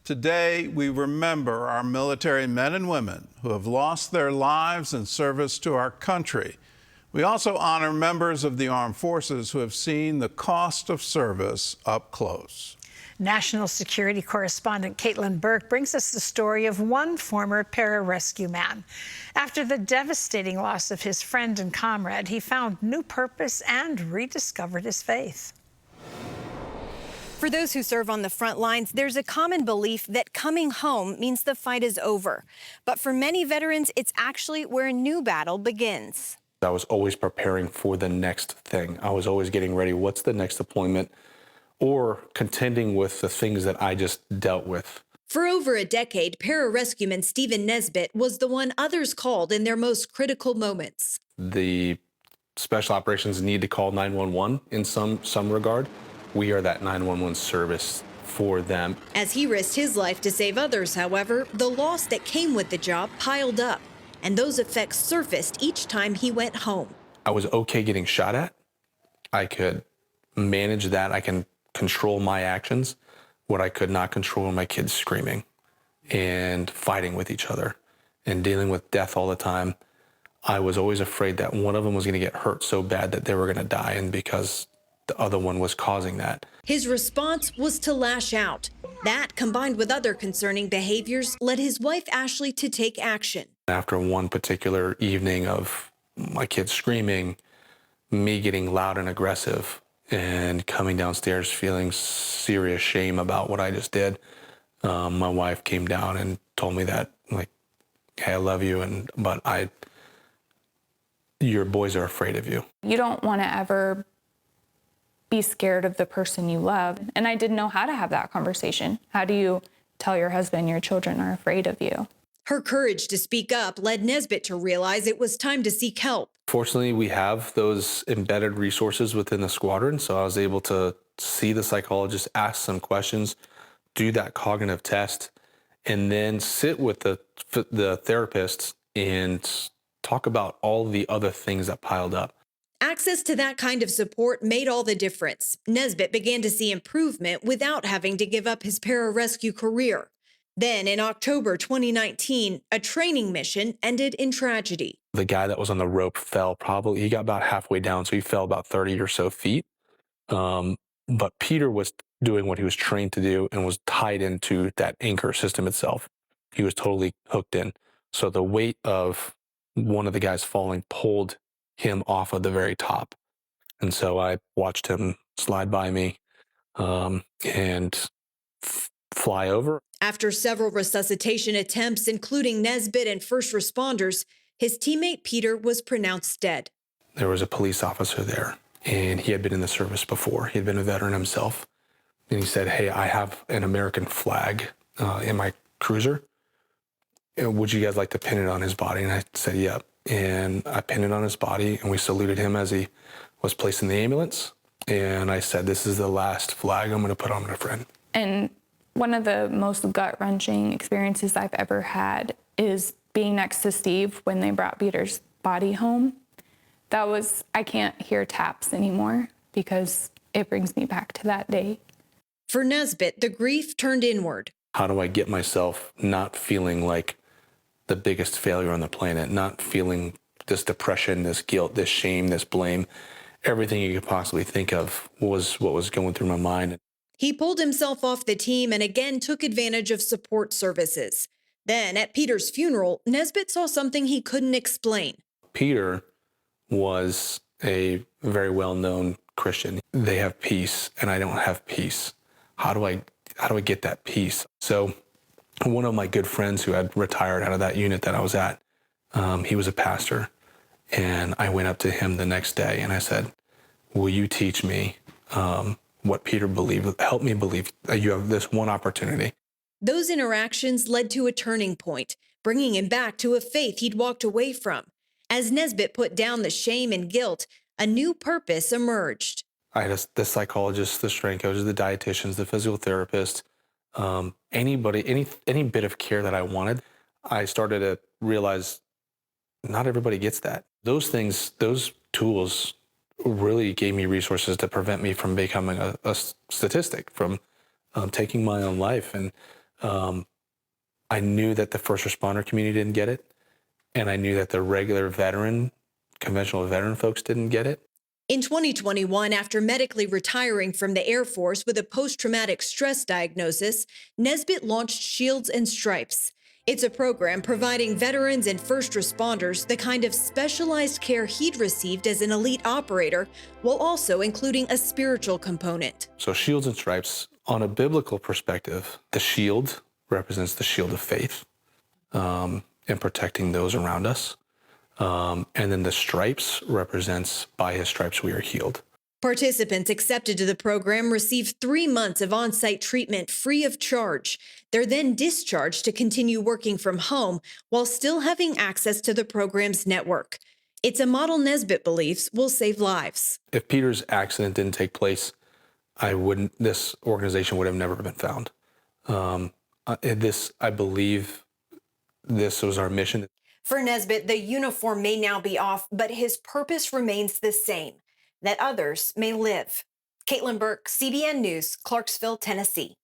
Today, we remember our military men and women who have lost their lives in service to our country. We also honor members of the armed forces who have seen the cost of service up close. National security correspondent Caitlin Burke brings us the story of one former pararescueman. After the devastating loss of his friend and comrade, he found new purpose and rediscovered his faith. For those who serve on the front lines, there's a common belief that coming home means the fight is over. But for many veterans, it's actually where a new battle begins. I was always preparing for the next thing. I was always getting ready. What's the next deployment? Or contending with the things that I just dealt with. For over a decade, Pararescueman Steven Nisbet was the one others called in their most critical moments. The special operations need to call 911 in some regard. We are that 911 service for them. As he risked his life to save others, however, the loss that came with the job piled up, and those effects surfaced each time he went home. I was okay getting shot at. I could manage that. I can control my actions. What I could not control were my kids screaming and fighting with each other and dealing with death all the time. I was always afraid that one of them was going to get hurt so bad that they were going to die, and because the other one was causing that. His response was to lash out. That, combined with other concerning behaviors, led his wife Ashley to take action. After one particular evening of my kids screaming, me getting loud and aggressive, and coming downstairs feeling serious shame about what I just did, my wife came down and told me that, like, hey, I love you, but your boys are afraid of you. You don't want to ever be scared of the person you love. And I didn't know how to have that conversation. How do you tell your husband your children are afraid of you? Her courage to speak up led Nisbet to realize it was time to seek help. Fortunately, we have those embedded resources within the squadron, so I was able to see the psychologist, ask some questions, do that cognitive test, and then sit with the therapist and talk about all the other things that piled up. Access to that kind of support made all the difference. Nisbet began to see improvement without having to give up his pararescue career. Then, in October 2019, a training mission ended in tragedy. The guy that was on the rope fell he got about halfway down, so he fell about 30 or so feet. But Peter was doing what he was trained to do and was tied into that anchor system itself. He was totally hooked in. So the weight of one of the guys falling pulled him off of the very top. And so I watched him slide by me and fly over. After several resuscitation attempts, including Nisbet and first responders, his teammate Peter was pronounced dead. There was a police officer there, and he had been in the service before. He had been a veteran himself. And he said, hey, I have an American flag in my cruiser. Would you guys like to pin it on his body? And I said, yep. And I pinned it on his body, and we saluted him as he was placed in the ambulance. And I said, this is the last flag I'm going to put on my friend. And one of the most gut-wrenching experiences I've ever had is being next to Steve when they brought Peter's body home. I can't hear taps anymore because it brings me back to that day. For Nisbet, the grief turned inward. How do I get myself not feeling like the biggest failure on the planet, not feeling this depression, this guilt, this shame, this blame? Everything you could possibly think of was what was going through my mind. He pulled himself off the team and again took advantage of support services. Then, at Peter's funeral, Nisbet saw something he couldn't explain. Peter was a very well-known Christian. They have peace, and I don't have peace. How do I get that peace? So one of my good friends who had retired out of that unit that I was at, he was a pastor, and I went up to him the next day and I said, will you teach me what Peter believed? Help me believe that you have this one opportunity. Those interactions led to a turning point, bringing him back to a faith he'd walked away from. As Nisbet put down the shame and guilt, a new purpose emerged. I had the psychologists, the strength coaches, the dietitians, the physical therapist, any bit of care that I wanted. I started to realize not everybody gets that. Those things, those tools really gave me resources to prevent me from becoming a statistic, from taking my own life. And I knew that the first responder community didn't get it, and I knew that the regular veteran, conventional veteran folks didn't get it. In 2021, after medically retiring from the Air Force with a post-traumatic stress diagnosis, Nisbet launched Shields and Stripes. It's a program providing veterans and first responders the kind of specialized care he'd received as an elite operator, while also including a spiritual component. So Shields and Stripes, on a biblical perspective, the shield represents the shield of faith and protecting those around us. And then the stripes represents by his stripes we are healed. Participants accepted to the program receive 3 months of on-site treatment free of charge. They're then discharged to continue working from home while still having access to the program's network. It's a model Nisbet believes will save lives. If Peter's accident didn't take place, this organization would have never been found. I believe this was our mission. For Nisbet, the uniform may now be off, but his purpose remains the same, that others may live. Caitlin Burke, CBN News, Clarksville, Tennessee.